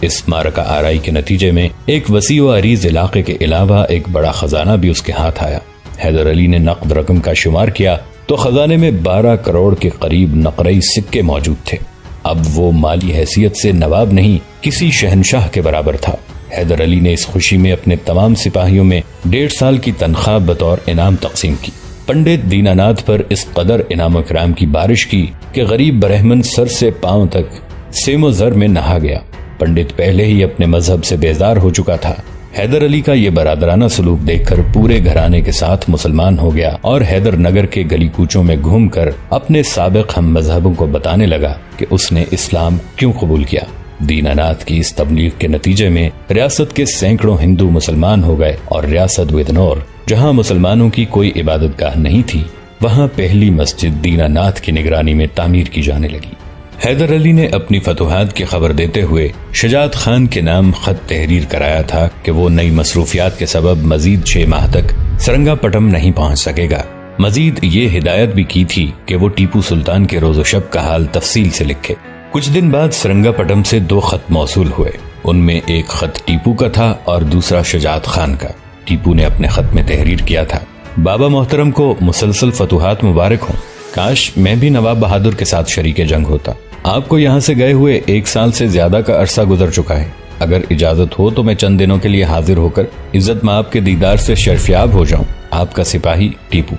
اس معرکہ آرائی کے نتیجے میں ایک وسیع و عریض علاقے کے علاوہ ایک بڑا خزانہ بھی اس کے ہاتھ آیا۔ حیدر علی نے نقد رقم کا شمار کیا تو خزانے میں 12 کروڑ کے قریب نقرئی سکے موجود تھے۔ اب وہ مالی حیثیت سے نواب نہیں، کسی شہنشاہ کے برابر تھا۔ حیدر علی نے اس خوشی میں اپنے تمام سپاہیوں میں 1.5 سال کی تنخواہ بطور انعام تقسیم کی۔ پنڈت دینا ناتھ پر اس قدر انعام و اکرام کی بارش کی کہ غریب برہمن سر سے پاؤں تک سیم و زر میں نہا گیا۔ پنڈت پہلے ہی اپنے مذہب سے بیزار ہو چکا تھا۔ حیدر علی کا یہ برادرانہ سلوک دیکھ کر پورے گھرانے کے ساتھ مسلمان ہو گیا اور حیدر نگر کے گلی کوچوں میں گھوم کر اپنے سابق ہم مذہبوں کو بتانے لگا کہ اس نے اسلام کیوں قبول کیا۔ دینا ناتھ کی اس تبلیغ کے نتیجے میں ریاست کے سینکڑوں ہندو مسلمان ہو گئے اور ریاست ودنور، جہاں مسلمانوں کی کوئی عبادت گاہ نہیں تھی، وہاں پہلی مسجد دینا ناتھ کی نگرانی میں تعمیر کی جانے لگی۔ حیدر علی نے اپنی فتوحات کی خبر دیتے ہوئے شجاعت خان کے نام خط تحریر کرایا تھا کہ وہ نئی مصروفیات کے سبب مزید 6 ماہ تک سرنگا پٹم نہیں پہنچ سکے گا۔ مزید یہ ہدایت بھی کی تھی کہ وہ ٹیپو سلطان کے روز و شب کا حال تفصیل سے لکھے۔ کچھ دن بعد سرنگا پٹم سے 2 خط موصول ہوئے۔ ان میں ایک خط ٹیپو کا تھا اور دوسرا شجاعت خان کا۔ ٹیپو نے اپنے خط میں تحریر کیا تھا: بابا محترم کو مسلسل فتوحات مبارک ہوں۔ کاش میں بھی نواب بہادر کے ساتھ شریک جنگ ہوتا۔ آپ کو یہاں سے گئے ہوئے 1 سال سے زیادہ کا عرصہ گزر چکا ہے۔ اگر اجازت ہو تو میں چند دنوں کے لیے حاضر ہو کر عزت مآب کے دیدار سے شرفیاب ہو جاؤں۔ آپ کا سپاہی ٹیپو۔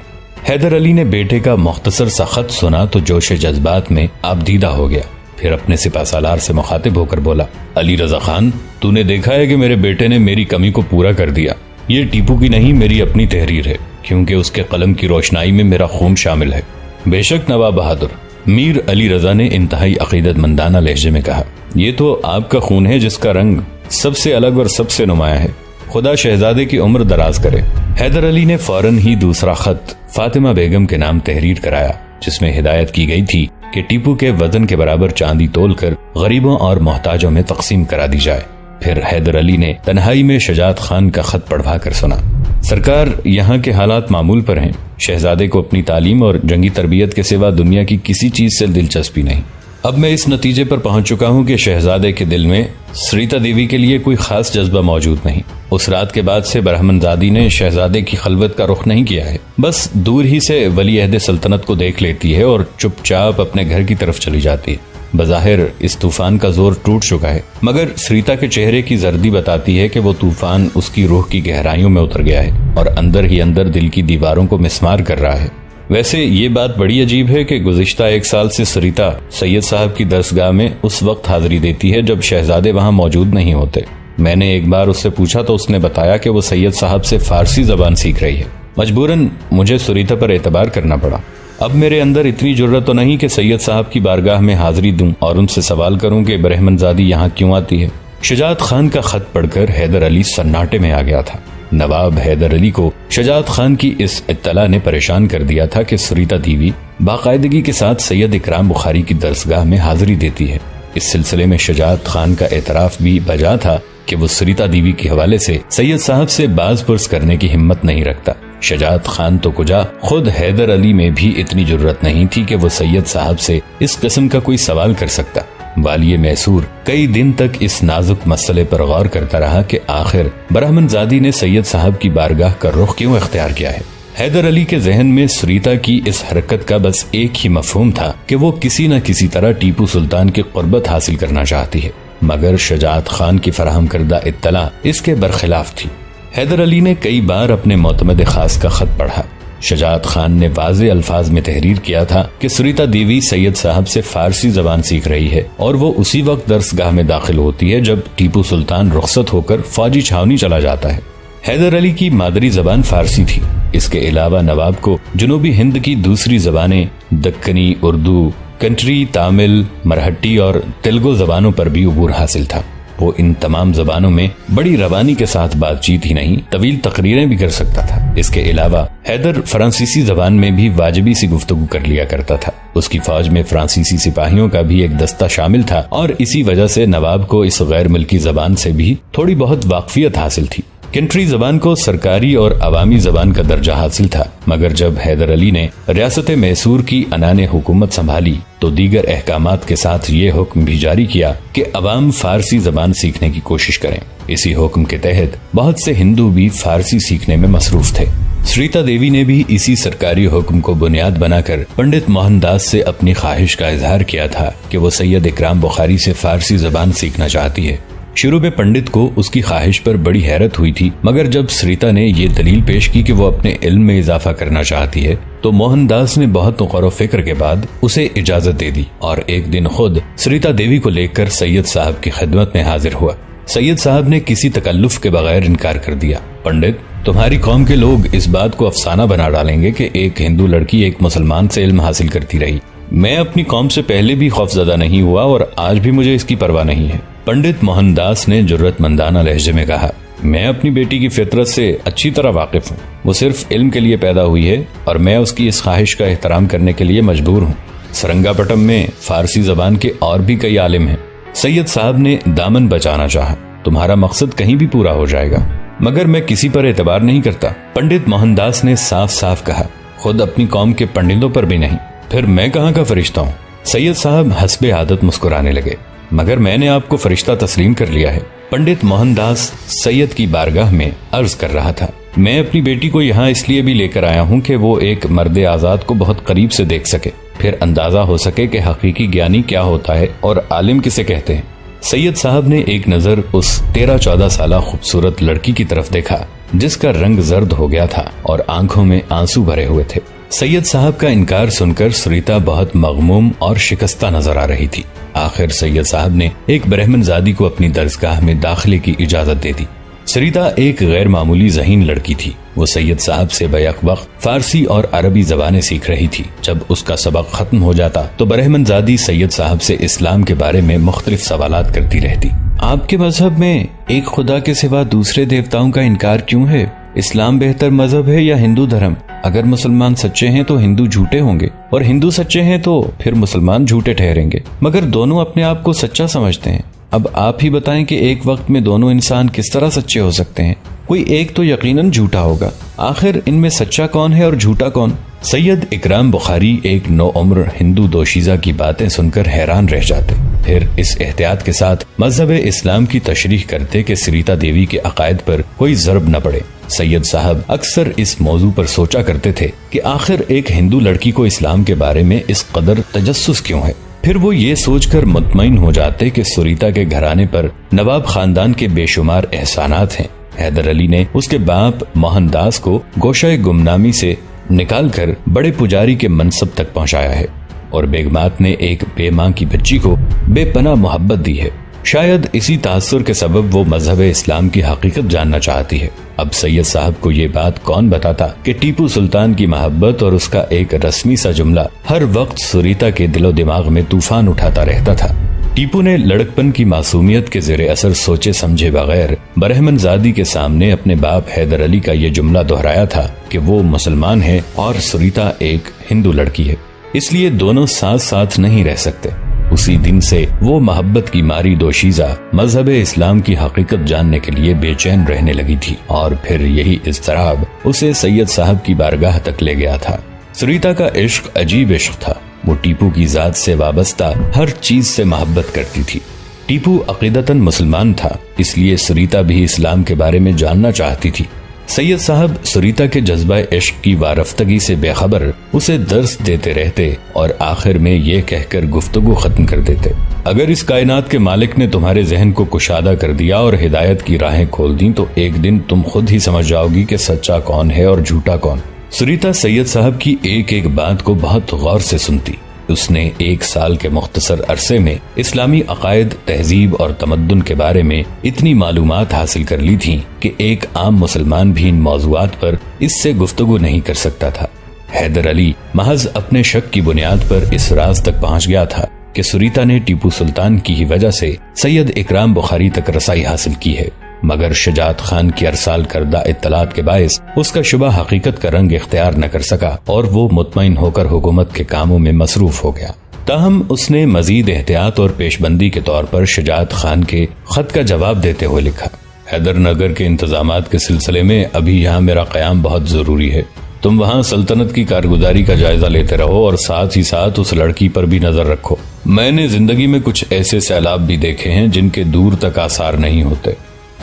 حیدر علی نے بیٹے کا مختصر سا خط سنا تو جوش جذبات میں آپ دیدہ ہو گیا۔ پھر اپنے سپہ سالار سے مخاطب ہو کر بولا: علی رضا خان، تو نے دیکھا ہے کہ میرے بیٹے نے میری کمی کو پورا کر دیا۔ یہ ٹیپو کی نہیں، میری اپنی تحریر ہے، کیونکہ اس کے قلم کی روشنائی میں میرا خون شامل ہے۔ بے شک نواب بہادر، میر علی رضا نے انتہائی عقیدت مندانہ لہجے میں کہا، یہ تو آپ کا خون ہے جس کا رنگ سب سے الگ اور سب سے نمایاں ہے۔ خدا شہزادے کی عمر دراز کرے۔ حیدر علی نے فوراً ہی دوسرا خط فاطمہ بیگم کے نام تحریر کرایا، جس میں ہدایت کی گئی تھی کہ ٹیپو کے وزن کے برابر چاندی تول کر غریبوں اور محتاجوں میں تقسیم کرا دی جائے۔ پھر حیدر علی نے تنہائی میں شجاعت خان کا خط پڑھوا کر سنا: سرکار، یہاں کے حالات معمول پر ہیں۔ شہزادے کو اپنی تعلیم اور جنگی تربیت کے سوا دنیا کی کسی چیز سے دلچسپی نہیں۔ اب میں اس نتیجے پر پہنچ چکا ہوں کہ شہزادے کے دل میں سریتا دیوی کے لیے کوئی خاص جذبہ موجود نہیں۔ اس رات کے بعد سے برہمن زادی نے شہزادے کی خلوت کا رخ نہیں کیا ہے، بس دور ہی سے ولی عہد سلطنت کو دیکھ لیتی ہے اور چپ چاپ اپنے گھر کی طرف چلی جاتی ہے۔ بظاہر اس طوفان کا زور ٹوٹ چکا ہے، مگر سریتا کے چہرے کی زردی بتاتی ہے کہ وہ طوفان اس کی روح کی گہرائیوں میں اتر گیا ہے اور اندر ہی اندر دل کی دیواروں کو مسمار کر رہا ہے۔ ویسے یہ بات بڑی عجیب ہے کہ گزشتہ 1 سال سے سریتا سید صاحب کی درسگاہ میں اس وقت حاضری دیتی ہے جب شہزادے وہاں موجود نہیں ہوتے۔ میں نے ایک بار اس سے پوچھا تو اس نے بتایا کہ وہ سید صاحب سے فارسی زبان سیکھ رہی ہے۔ مجبوراً مجھے سریتا پر اعتبار کرنا پڑا۔ اب میرے اندر اتنی جرت تو نہیں کہ سید صاحب کی بارگاہ میں حاضری دوں اور ان سے سوال کروں کہ برہمن زادی یہاں کیوں آتی ہے۔ شجاعت خان کا خط پڑھ کر حیدر علی سناٹے میں آ گیا تھا۔ نواب حیدر علی کو شجاعت خان کی اس اطلاع نے پریشان کر دیا تھا کہ سریتا دیوی باقاعدگی کے ساتھ سید اکرام بخاری کی درسگاہ میں حاضری دیتی ہے۔ اس سلسلے میں شجاعت خان کا اعتراف بھی بجا تھا کہ وہ سریتا دیوی کے حوالے سے سید صاحب سے باز پرس کرنے کی ہمت نہیں رکھتا۔ شجاعت خان تو کجا، خود حیدر علی میں بھی اتنی جرت نہیں تھی کہ وہ سید صاحب سے اس قسم کا کوئی سوال کر سکتا۔ والی میسور کئی دن تک اس نازک مسئلے پر غور کرتا رہا کہ آخر برہمن زادی نے سید صاحب کی بارگاہ کا رخ کیوں اختیار کیا ہے۔ حیدر علی کے ذہن میں سریتا کی اس حرکت کا بس ایک ہی مفہوم تھا کہ وہ کسی نہ کسی طرح ٹیپو سلطان کی قربت حاصل کرنا چاہتی ہے، مگر شجاعت خان کی فراہم کردہ اطلاع اس کے برخلاف تھی۔ حیدر علی نے کئی بار اپنے معتمد خاص کا خط پڑھا۔ شجاعت خان نے واضح الفاظ میں تحریر کیا تھا کہ سریتا دیوی سید صاحب سے فارسی زبان سیکھ رہی ہے اور وہ اسی وقت درسگاہ میں داخل ہوتی ہے جب ٹیپو سلطان رخصت ہو کر فوجی چھاونی چلا جاتا ہے۔ حیدر علی کی مادری زبان فارسی تھی۔ اس کے علاوہ نواب کو جنوبی ہند کی دوسری زبانیں دکنی، اردو، کنٹری، تامل، مرہٹی اور تیلگو زبانوں پر بھی عبور حاصل تھا۔ وہ ان تمام زبانوں میں بڑی روانی کے ساتھ بات چیت ہی نہیں، طویل تقریریں بھی کر سکتا تھا۔ اس کے علاوہ حیدر فرانسیسی زبان میں بھی واجبی سی گفتگو کر لیا کرتا تھا۔ اس کی فوج میں فرانسیسی سپاہیوں کا بھی ایک دستہ شامل تھا اور اسی وجہ سے نواب کو اس غیر ملکی زبان سے بھی تھوڑی بہت واقفیت حاصل تھی۔ کنٹری زبان کو سرکاری اور عوامی زبان کا درجہ حاصل تھا، مگر جب حیدر علی نے ریاست میسور کی انان حکومت سنبھالی تو دیگر احکامات کے ساتھ یہ حکم بھی جاری کیا کہ عوام فارسی زبان سیکھنے کی کوشش کریں۔ اسی حکم کے تحت بہت سے ہندو بھی فارسی سیکھنے میں مصروف تھے۔ سریتا دیوی نے بھی اسی سرکاری حکم کو بنیاد بنا کر پنڈت موہن داس سے اپنی خواہش کا اظہار کیا تھا کہ وہ سید اکرام بخاری سے فارسی زبان سیکھنا چاہتی ہے۔ شروع میں پنڈت کو اس کی خواہش پر بڑی حیرت ہوئی تھی، مگر جب سریتا نے یہ دلیل پیش کی کہ وہ اپنے علم میں اضافہ کرنا چاہتی ہے تو موہن داس نے بہت غور و فکر کے بعد اسے اجازت دے دی اور ایک دن خود سریتا دیوی کو لے کر سید صاحب کی خدمت میں حاضر ہوا۔ سید صاحب نے کسی تکلف کے بغیر انکار کر دیا۔ پنڈت، تمہاری قوم کے لوگ اس بات کو افسانہ بنا ڈالیں گے کہ ایک ہندو لڑکی ایک مسلمان سے علم حاصل کرتی رہی۔ میں اپنی قوم سے پہلے بھی خوفزدہ نہیں ہوا اور آج بھی مجھے اس کی پرواہ نہیں ہے۔ پنڈت موہن داس نے جرأت مندانہ لہجے میں کہا، میں اپنی بیٹی کی فطرت سے اچھی طرح واقف ہوں۔ وہ صرف علم کے لیے پیدا ہوئی ہے اور میں اس کی اس خواہش کا احترام کرنے کے لیے مجبور ہوں۔ سرنگا پٹم میں فارسی زبان کے اور بھی کئی عالم ہیں۔ سید صاحب نے دامن بچانا چاہا۔ تمہارا مقصد کہیں بھی پورا ہو جائے گا، مگر میں کسی پر اعتبار نہیں کرتا۔ پنڈت موہن داس نے صاف صاف کہا، خود اپنی قوم کے پنڈتوں پر بھی نہیں، پھر میں کہاں کا فرشتہ ہوں؟ سید صاحب حسب عادت مسکرانے لگے، مگر میں نے آپ کو فرشتہ تسلیم کر لیا ہے۔ پنڈت موہن داس سید کی بارگاہ میں عرض کر رہا تھا، میں اپنی بیٹی کو یہاں اس لیے بھی لے کر آیا ہوں کہ وہ ایک مرد آزاد کو بہت قریب سے دیکھ سکے، پھر اندازہ ہو سکے کہ حقیقی گیانی کیا ہوتا ہے اور عالم کسے کہتے ہیں۔ سید صاحب نے ایک نظر اس 13-14 سالہ خوبصورت لڑکی کی طرف دیکھا جس کا رنگ زرد ہو گیا تھا اور آنکھوں میں آنسو بھرے ہوئے تھے۔ سید صاحب کا انکار سن کر سریتا بہت مغموم اور شکستہ نظر آ رہی تھی۔ آخر سید صاحب نے ایک برہمن زادی کو اپنی درسگاہ میں داخلے کی اجازت دے دی۔ سریتا ایک غیر معمولی ذہین لڑکی تھی۔ وہ سید صاحب سے بیک وقت فارسی اور عربی زبانیں سیکھ رہی تھی۔ جب اس کا سبق ختم ہو جاتا تو برہمن زادی سید صاحب سے اسلام کے بارے میں مختلف سوالات کرتی رہتی۔ آپ کے مذہب میں ایک خدا کے سوا دوسرے دیوتاؤں کا انکار کیوں ہے؟ اسلام بہتر مذہب ہے یا ہندو دھرم؟ اگر مسلمان سچے ہیں تو ہندو جھوٹے ہوں گے اور ہندو سچے ہیں تو پھر مسلمان جھوٹے ٹھہریں گے، مگر دونوں اپنے آپ کو سچا سمجھتے ہیں۔ اب آپ ہی بتائیں کہ ایک وقت میں دونوں انسان کس طرح سچے ہو سکتے ہیں؟ کوئی ایک تو یقیناً جھوٹا ہوگا۔ آخر ان میں سچا کون ہے اور جھوٹا کون؟ سید اکرام بخاری ایک نو عمر ہندو دوشیزہ کی باتیں سن کر حیران رہ جاتے، پھر اس احتیاط کے ساتھ مذہب اسلام کی تشریح کرتے کہ سریتا دیوی کے عقائد پر کوئی ضرب نہ پڑے۔ سید صاحب اکثر اس موضوع پر سوچا کرتے تھے کہ آخر ایک ہندو لڑکی کو اسلام کے بارے میں اس قدر تجسس کیوں ہے؟ پھر وہ یہ سوچ کر مطمئن ہو جاتے کہ سریتا کے گھرانے پر نواب خاندان کے بے شمار احسانات ہیں۔ حیدر علی نے اس کے باپ موہن داس کو گوشہ گمنامی سے نکال کر بڑے پجاری کے منصب تک پہنچایا ہے اور بیگمات نے ایک بے ماں کی بچی کو بے پناہ محبت دی ہے۔ شاید اسی تاثر کے سبب وہ مذہب اسلام کی حقیقت جاننا چاہتی ہے۔ اب سید صاحب کو یہ بات کون بتاتا کہ ٹیپو سلطان کی محبت اور اس کا ایک رسمی سا جملہ ہر وقت سریتا کے دل و دماغ میں طوفان اٹھاتا رہتا تھا۔ ٹیپو نے لڑکپن کی معصومیت کے زیر اثر سوچے سمجھے بغیر برہمن زادی کے سامنے اپنے باپ حیدر علی کا یہ جملہ دہرایا تھا کہ وہ مسلمان ہے اور سریتا ایک ہندو لڑکی ہے، اس لیے دونوں ساتھ ساتھ نہیں رہ سکتے۔ اسی دن سے وہ محبت کی ماری دوشیزہ مذہب اسلام کی حقیقت جاننے کے لیے بے چین رہنے لگی تھی، اور پھر یہی اضطراب اسے سید صاحب کی بارگاہ تک لے گیا تھا۔ سریتا کا عشق عجیب عشق تھا۔ وہ ٹیپو کی ذات سے وابستہ ہر چیز سے محبت کرتی تھی۔ ٹیپو عقیدتاً مسلمان تھا، اس لیے سریتا بھی اسلام کے بارے میں جاننا چاہتی تھی۔ سید صاحب سریتا کے جذبہ عشق کی وارفتگی سے بے خبر اسے درس دیتے رہتے اور آخر میں یہ کہہ کر گفتگو ختم کر دیتے، اگر اس کائنات کے مالک نے تمہارے ذہن کو کشادہ کر دیا اور ہدایت کی راہیں کھول دیں تو ایک دن تم خود ہی سمجھ جاؤ گی کہ سچا کون ہے اور جھوٹا کون۔ سریتا سید صاحب کی ایک ایک بات کو بہت غور سے سنتی۔ اس نے 1 سال کے مختصر عرصے میں اسلامی عقائد، تہذیب اور تمدن کے بارے میں اتنی معلومات حاصل کر لی تھیں کہ ایک عام مسلمان بھی ان موضوعات پر اس سے گفتگو نہیں کر سکتا تھا۔ حیدر علی محض اپنے شک کی بنیاد پر اس راز تک پہنچ گیا تھا کہ سریتا نے ٹیپو سلطان کی ہی وجہ سے سید اکرام بخاری تک رسائی حاصل کی ہے، مگر شجاعت خان کی ارسال کردہ اطلاعات کے باعث اس کا شبہ حقیقت کا رنگ اختیار نہ کر سکا اور وہ مطمئن ہو کر حکومت کے کاموں میں مصروف ہو گیا۔ تاہم اس نے مزید احتیاط اور پیش بندی کے طور پر شجاعت خان کے خط کا جواب دیتے ہوئے لکھا، حیدر نگر کے انتظامات کے سلسلے میں ابھی یہاں میرا قیام بہت ضروری ہے. تم وہاں سلطنت کی کارگزاری کا جائزہ لیتے رہو اور ساتھ ہی ساتھ اس لڑکی پر بھی نظر رکھو. میں نے زندگی میں کچھ ایسے سیلاب بھی دیکھے ہیں جن کے دور تک آثار نہیں ہوتے.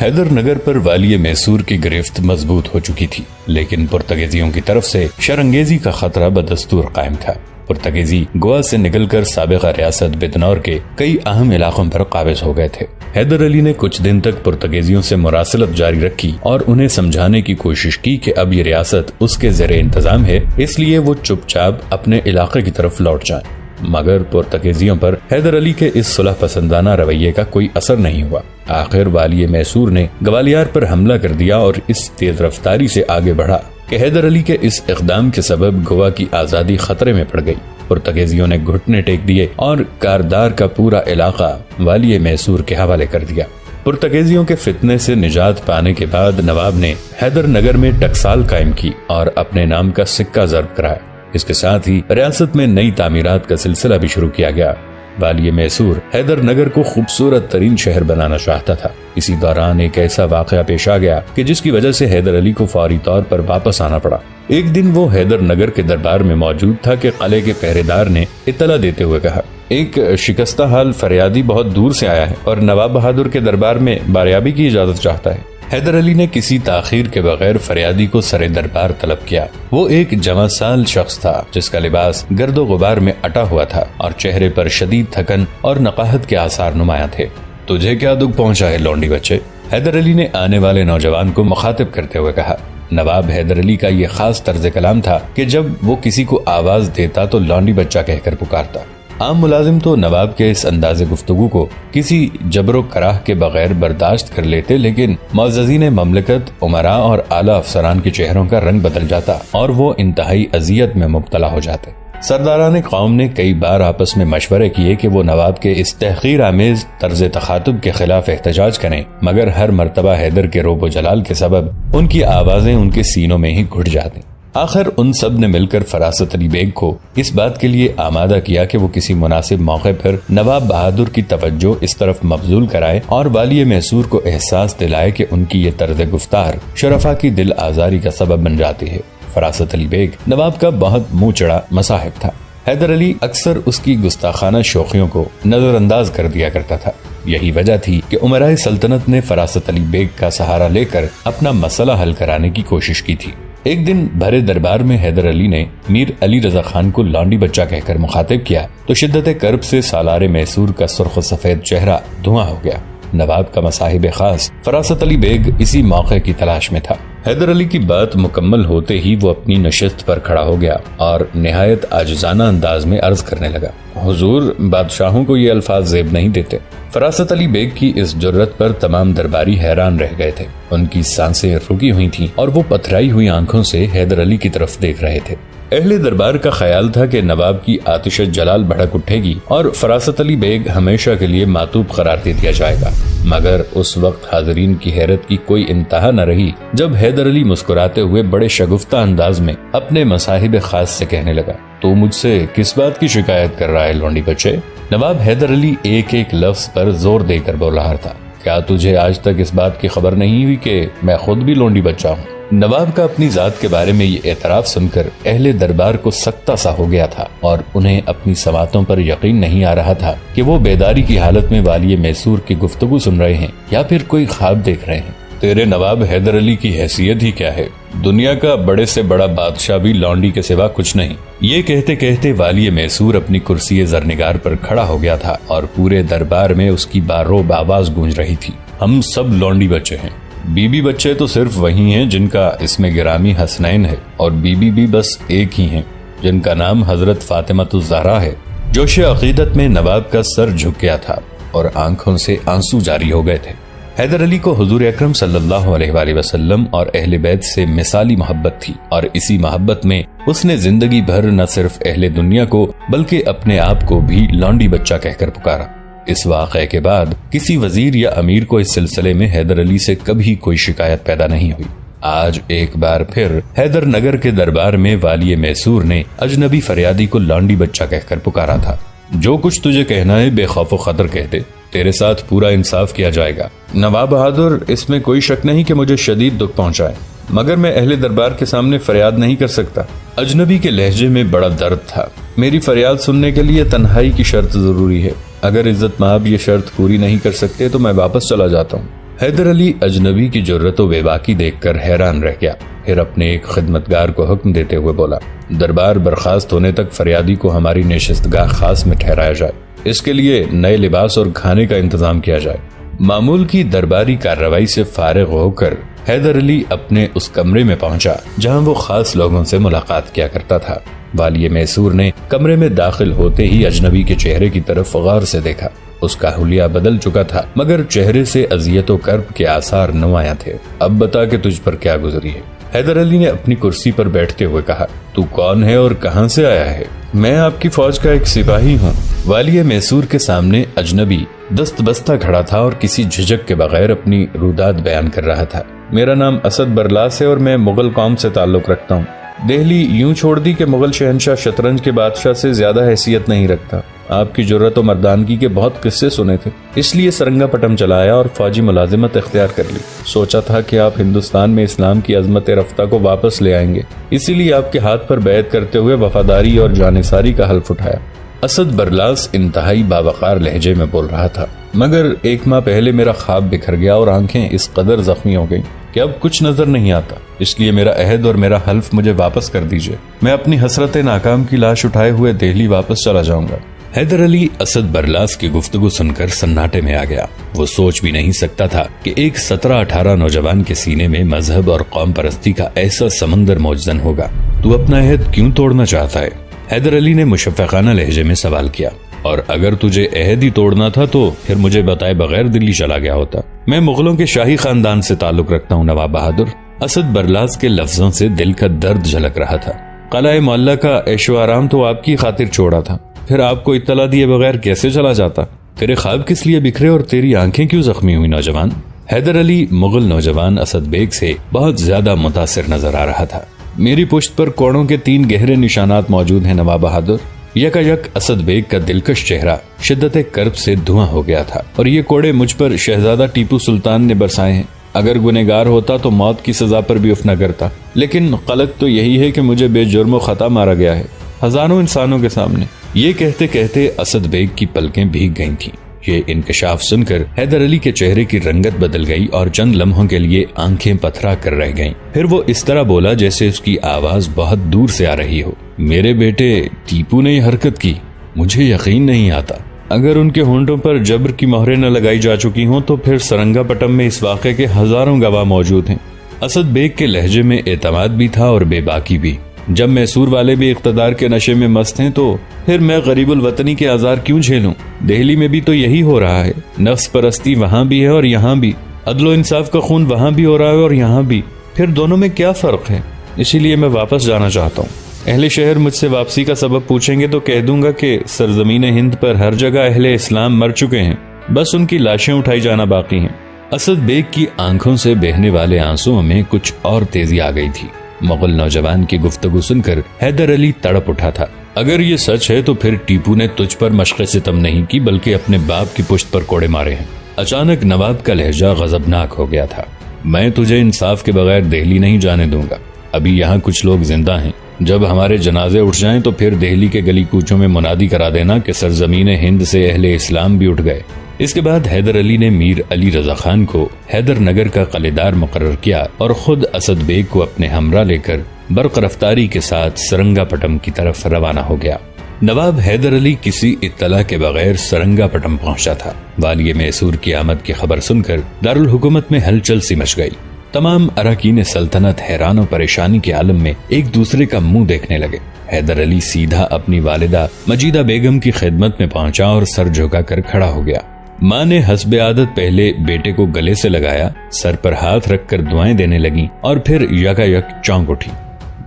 حیدر نگر پر والی میسور کی گرفت مضبوط ہو چکی تھی، لیکن پرتگیزیوں کی طرف سے شرانگیزی کا خطرہ بدستور قائم تھا. پرتگیزی گوا سے نکل کر سابقہ ریاست بجنور کے کئی اہم علاقوں پر قابض ہو گئے تھے. حیدر علی نے کچھ دن تک پرتگیزیوں سے مراسلت جاری رکھی اور انہیں سمجھانے کی کوشش کی کہ اب یہ ریاست اس کے زیر انتظام ہے، اس لیے وہ چپ چاپ اپنے علاقے کی طرف لوٹ جائیں. مگر پرتگیزیوں پر حیدر علی کے اس صلح پسندانہ رویے کا کوئی اثر نہیں ہوا. آخر والی میسور نے گوالیار پر حملہ کر دیا اور اس تیز رفتاری سے آگے بڑھا کہ حیدر علی کے اس اقدام کے سبب گوا کی آزادی خطرے میں پڑ گئی. پرتگیزیوں نے گھٹنے ٹیک دیے اور کاردار کا پورا علاقہ والی میسور کے حوالے کر دیا. پرتگیزیوں کے فتنے سے نجات پانے کے بعد نواب نے حیدر نگر میں ٹکسال قائم کی اور اپنے نام کا سکہ ضرب کرایا. اس کے ساتھ ہی ریاست میں نئی تعمیرات کا سلسلہ بھی شروع کیا گیا. والی میسور حیدر نگر کو خوبصورت ترین شہر بنانا چاہتا تھا. اسی دوران ایک ایسا واقعہ پیش آ گیا کہ جس کی وجہ سے حیدر علی کو فوری طور پر واپس آنا پڑا. ایک دن وہ حیدر نگر کے دربار میں موجود تھا کہ قلعے کے پہرے دار نے اطلاع دیتے ہوئے کہا، ایک شکستہ حال فریادی بہت دور سے آیا ہے اور نواب بہادر کے دربار میں باریابی کی اجازت چاہتا ہے. حیدر علی نے کسی تاخیر کے بغیر فریادی کو سر دربار طلب کیا. وہ ایک جوان سال شخص تھا جس کا لباس گرد و غبار میں اٹا ہوا تھا اور چہرے پر شدید تھکن اور نقاہت کے آثار نمایاں تھے. تجھے کیا دکھ پہنچا ہے لونڈی بچے؟ حیدر علی نے آنے والے نوجوان کو مخاطب کرتے ہوئے کہا. نواب حیدر علی کا یہ خاص طرز کلام تھا کہ جب وہ کسی کو آواز دیتا تو لونڈی بچہ کہہ کر پکارتا. عام ملازم تو نواب کے اس انداز گفتگو کو کسی جبر و کراہ کے بغیر برداشت کر لیتے، لیکن معززین مملکت، امراء اور اعلیٰ افسران کے چہروں کا رنگ بدل جاتا اور وہ انتہائی اذیت میں مبتلا ہو جاتے. سرداران قوم نے کئی بار آپس میں مشورے کیے کہ وہ نواب کے اس تحقیر آمیز طرز تخاطب کے خلاف احتجاج کریں، مگر ہر مرتبہ حیدر کے روب و جلال کے سبب ان کی آوازیں ان کے سینوں میں ہی گھٹ جاتی. آخر ان سب نے مل کر فراست علی بیگ کو اس بات کے لیے آمادہ کیا کہ وہ کسی مناسب موقع پر نواب بہادر کی توجہ اس طرف مبذول کرائے اور والی میسور کو احساس دلائے کہ ان کی یہ طرز گفتار شرفا کی دل آزاری کا سبب بن جاتی ہے. فراست علی بیگ نواب کا بہت منہ چڑا مصاحب تھا. حیدر علی اکثر اس کی گستاخانہ شوخیوں کو نظر انداز کر دیا کرتا تھا. یہی وجہ تھی کہ امراء سلطنت نے فراست علی بیگ کا سہارا لے کر اپنا مسئلہ حل کرانے کی کوشش کی تھی. ایک دن بھرے دربار میں حیدر علی نے میر علی رضا خان کو لانڈی بچہ کہہ کر مخاطب کیا تو شدت کرب سے سالار میسور کا سرخ و سفید چہرہ دھواں ہو گیا. نواب کا مصاحب خاص فراست علی بیگ اسی موقع کی تلاش میں تھا. حیدر علی کی بات مکمل ہوتے ہی وہ اپنی نشست پر کھڑا ہو گیا اور نہایت عاجزانہ انداز میں عرض کرنے لگا، حضور، بادشاہوں کو یہ الفاظ زیب نہیں دیتے. فراست علی بیگ کی اس جرت پر تمام درباری حیران رہ گئے تھے. ان کی سانسیں رکی ہوئی تھیں اور وہ پتھرائی ہوئی آنکھوں سے حیدر علی کی طرف دیکھ رہے تھے. اہل دربار کا خیال تھا کہ نواب کی آتش جلال بھڑک اٹھے گی اور فراست علی بیگ ہمیشہ کے لیے معطوب قرار دے دیا جائے گا. مگر اس وقت حاضرین کی حیرت کی کوئی انتہا نہ رہی جب حیدر علی مسکراتے ہوئے بڑے شگفتہ انداز میں اپنے مصاحب خاص سے کہنے لگا، تو مجھ سے کس بات کی شکایت کر رہا ہے لونڈی بچے؟ نواب حیدر علی ایک ایک لفظ پر زور دے کر بول رہا تھا، کیا تجھے آج تک اس بات کی خبر نہیں ہوئی کہ میں خود بھی لونڈی بچہ ہوں؟ نواب کا اپنی ذات کے بارے میں یہ اعتراف سن کر اہل دربار کو سکتہ سا ہو گیا تھا اور انہیں اپنی سماعتوں پر یقین نہیں آ رہا تھا کہ وہ بیداری کی حالت میں والی میسور کی گفتگو سن رہے ہیں یا پھر کوئی خواب دیکھ رہے ہیں. تیرے نواب حیدر علی کی حیثیت ہی کیا ہے؟ دنیا کا بڑے سے بڑا بادشاہ بھی لونڈی کے سوا کچھ نہیں. یہ کہتے کہتے والی میسور اپنی کرسی زرنگار پر کھڑا ہو گیا تھا اور پورے دربار میں اس کی باروب آواز گونج رہی تھی، ہم سب لونڈی بچے ہیں. بی بی بچے تو صرف وہی ہیں جن کا اسم گرامی حسنین ہے، اور بی بی بھی بس ایک ہی ہیں جن کا نام حضرت فاطمۃ الزہرا ہے. جوش عقیدت میں نواب کا سر جھک گیا تھا اور آنکھوں سے آنسو جاری ہو گئے تھے. حیدر علی کو حضور اکرم صلی اللہ علیہ وآلہ وسلم اور اہل بیت سے مثالی محبت تھی، اور اسی محبت میں اس نے زندگی بھر نہ صرف اہل دنیا کو بلکہ اپنے آپ کو بھی لونڈی بچہ کہہ کر پکارا. اس واقعے کے بعد کسی وزیر یا امیر کو اس سلسلے میں حیدر علی سے کبھی کوئی شکایت پیدا نہیں ہوئی. آج ایک بار پھر حیدر نگر کے دربار میں والی میسور نے اجنبی فریادی کو لونڈی بچہ کہہ کر پکارا تھا. جو کچھ تجھے کہنا ہے بے خوف و خطر کہہ دے. تیرے ساتھ پورا انصاف کیا جائے گا۔ نواب بہادر، اس میں کوئی شک نہیں کہ مجھے شدید دکھ پہنچائے، مگر میں اہل دربار کے سامنے فریاد نہیں کر سکتا۔ اجنبی کے لہجے میں بڑا درد تھا۔ میری فریاد سننے کے لیے تنہائی کی شرط ضروری ہے۔ اگر عزت مآب یہ شرط پوری نہیں کر سکتے تو میں واپس چلا جاتا ہوں۔ حیدر علی اجنبی کی جرأت و بے باکی دیکھ کر حیران رہ گیا، پھر اپنے ایک خدمتگار کو حکم دیتے ہوئے بولا، دربار برخاست ہونے تک فریادی کو ہماری نشستگاہ خاص میں ٹھہرایا جائے، اس کے لیے نئے لباس اور کھانے کا انتظام کیا جائے۔ معمول کی درباری کارروائی سے فارغ ہو کر حیدر علی اپنے اس کمرے میں پہنچا جہاں وہ خاص لوگوں سے ملاقات کیا کرتا تھا۔ والی میسور نے کمرے میں داخل ہوتے ہی اجنبی کے چہرے کی طرف غور سے دیکھا۔ اس کا حلیہ بدل چکا تھا، مگر چہرے سے اذیت و کرب کے آثار نمایاں تھے۔ اب بتا کہ تجھ پر کیا گزری ہے؟ حیدر علی نے اپنی کرسی پر بیٹھتے ہوئے کہا۔ تو کون ہے اور کہاں سے آیا ہے؟ میں آپ کی فوج کا ایک سپاہی ہوں۔ والی میسور کے سامنے اجنبی دست بستہ کھڑا تھا اور کسی جھجک کے بغیر اپنی روداد بیان کر رہا تھا۔ میرا نام اسد برلاس ہے اور میں مغل قوم سے تعلق رکھتا ہوں۔ دہلی یوں چھوڑ دی کہ مغل شہنشاہ شطرنج کے بادشاہ سے زیادہ حیثیت نہیں رکھتا۔ آپ کی جرأت و مردانگی کے بہت قصے سنے تھے، اس لیے سرنگا پٹم چلایا اور فوجی ملازمت اختیار کر لی۔ سوچا تھا کہ آپ ہندوستان میں اسلام کی عظمت رفتہ کو واپس لے آئیں گے، اسی لیے آپ کے ہاتھ پر بیعت کرتے ہوئے وفاداری اور جانثاری کا حلف اٹھایا۔ اسد برلاس انتہائی باوقار لہجے میں بول رہا تھا، مگر 1 ماہ پہلے میرا خواب بکھر گیا اور آنکھیں اس قدر زخمی ہو گئیں کہ اب کچھ نظر نہیں آتا، اس لیے میرا عہد اور میرا حلف مجھے واپس کر دیجئے۔ میں اپنی حسرت ناکام کی لاش اٹھائے ہوئے دہلی واپس چلا جاؤں گا۔ حیدر علی اسد برلاس کی گفتگو سن کر سناٹے میں آ گیا۔ وہ سوچ بھی نہیں سکتا تھا کہ ایک 17-18 نوجوان کے سینے میں مذہب اور قوم پرستی کا ایسا سمندر موجزن ہوگا۔ تو اپنا عہد کیوں توڑنا چاہتا ہے؟ حیدر علی نے مشفقانہ لہجے میں سوال کیا۔ اور اگر تجھے عہد ہی توڑنا تھا تو پھر مجھے بتائے بغیر دلی چلا گیا ہوتا۔ میں مغلوں کے شاہی خاندان سے تعلق رکھتا ہوں نواب بہادر۔ اسد برلاس کے لفظوں سے دل کا درد جھلک رہا تھا۔ قلعہ معلیٰ کا عیش و آرام تو آپ کی خاطر چھوڑا تھا، پھر آپ کو اطلاع دیے بغیر کیسے چلا جاتا؟ تیرے خواب کس لیے بکھرے اور تیری آنکھیں کیوں زخمی ہوئی نوجوان؟ حیدر علی مغل نوجوان اسد بیگ سے بہت زیادہ متاثر نظر آ رہا تھا۔ میری پشت پر کوڑوں کے 3 گہرے نشانات موجود ہیں نواب بہادر۔ یکا یک اسد بیگ کا دلکش چہرہ شدت کرب سے دھواں ہو گیا تھا۔ اور یہ کوڑے مجھ پر شہزادہ ٹیپو سلطان نے برسائے ہیں۔ اگر گنہگار ہوتا تو موت کی سزا پر بھی اف نہ کرتا، لیکن غلط تو یہی ہے کہ مجھے بے جرم و خطا مارا گیا ہے ہزاروں انسانوں کے سامنے۔ یہ کہتے کہتے اسد بیگ کی پلکیں بھیگ گئی تھیں۔ یہ انکشاف سن کر حیدر علی کے چہرے کی رنگت بدل گئی اور چند لمحوں کے لیے آنکھیں پتھرا کر رہ گئیں۔ پھر وہ اس طرح بولا جیسے اس کی آواز بہت دور سے آ رہی ہو۔ میرے بیٹے ٹیپو نے یہ حرکت کی، مجھے یقین نہیں آتا۔ اگر ان کے ہونٹوں پر جبر کی مہریں نہ لگائی جا چکی ہوں تو پھر سرنگا پٹم میں اس واقعے کے ہزاروں گواہ موجود ہیں۔ اسد بیگ کے لہجے میں اعتماد بھی تھا اور بے باکی بھی۔ جب میسور والے بھی اقتدار کے نشے میں مست ہیں تو پھر میں غریب الوطنی کے آزار کیوں جھیلوں؟ دہلی میں بھی تو یہی ہو رہا ہے، نفس پرستی وہاں بھی ہے اور یہاں بھی، عدل و انصاف کا خون وہاں بھی ہو رہا ہے اور یہاں بھی، پھر دونوں میں کیا فرق ہے؟ اسی لیے میں واپس جانا چاہتا ہوں۔ اہل شہر مجھ سے واپسی کا سبب پوچھیں گے تو کہہ دوں گا کہ سرزمین ہند پر ہر جگہ اہل اسلام مر چکے ہیں، بس ان کی لاشیں اٹھائی جانا باقی ہیں۔ اسد بیگ کی آنکھوں سے بہنے والے آنسوں میں کچھ اور تیزی آ گئی تھی۔ مغل نوجوان کی گفتگو سن کر حیدر علی تڑپ اٹھا تھا۔ اگر یہ سچ ہے تو پھر ٹیپو نے تجھ پر مشق ستم نہیں کی بلکہ اپنے باپ کی پشت پر کوڑے مارے ہیں۔ اچانک نواب کا لہجہ غضبناک ہو گیا تھا۔ میں تجھے انصاف کے بغیر دہلی نہیں جانے دوں گا۔ ابھی یہاں کچھ لوگ زندہ ہیں، جب ہمارے جنازے اٹھ جائیں تو پھر دہلی کے گلی کوچوں میں منادی کرا دینا کہ سرزمین ہند سے اہل اسلام بھی اٹھ گئے۔ اس کے بعد حیدر علی نے میر علی رضا خان کو حیدر نگر کا قلعےدار مقرر کیا اور خود اسد بیگ کو اپنے ہمراہ لے کر برق رفتاری کے ساتھ سرنگا پٹم کی طرف روانہ ہو گیا۔ نواب حیدر علی کسی اطلاع کے بغیر سرنگا پٹم پہنچا تھا۔ والی میسور کی آمد کی خبر سن کر دارالحکومت میں ہلچل سی مچ گئی۔ تمام اراکین سلطنت حیران و پریشانی کے عالم میں ایک دوسرے کا منہ دیکھنے لگے۔ حیدر علی سیدھا اپنی والدہ مجیدہ بیگم کی خدمت میں پہنچا اور سر جھکا کر کھڑا ہو گیا۔ ماں نے حسب عادت پہلے بیٹے کو گلے سے لگایا، سر پر ہاتھ رکھ کر دعائیں دینے لگیں اور پھر یکا یک چونک اٹھی۔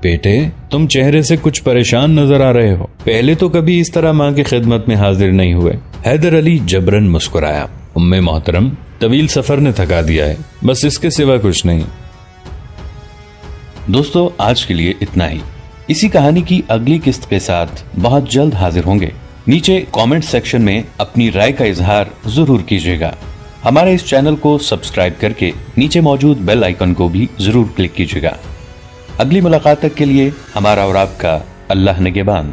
بیٹے، تم چہرے سے کچھ پریشان نظر آ رہے ہو، پہلے تو کبھی اس طرح ماں کی خدمت میں حاضر نہیں ہوئے۔ حیدر علی جبرن مسکرایا۔ ام محترم، طویل سفر نے تھکا دیا ہے، بس اس کے سوا کچھ نہیں۔ دوستو، آج کے لیے اتنا ہی۔ اسی کہانی کی اگلی قسط کے ساتھ بہت جلد حاضر ہوں گے۔ نیچے کامنٹ سیکشن میں اپنی رائے کا اظہار ضرور کیجیے گا۔ ہمارے اس چینل کو سبسکرائب کر کے نیچے موجود بیل آئیکن کو بھی ضرور کلک کیجیے گا۔ اگلی ملاقات تک کے لیے ہمارا اور آپ کا اللہ نگہبان۔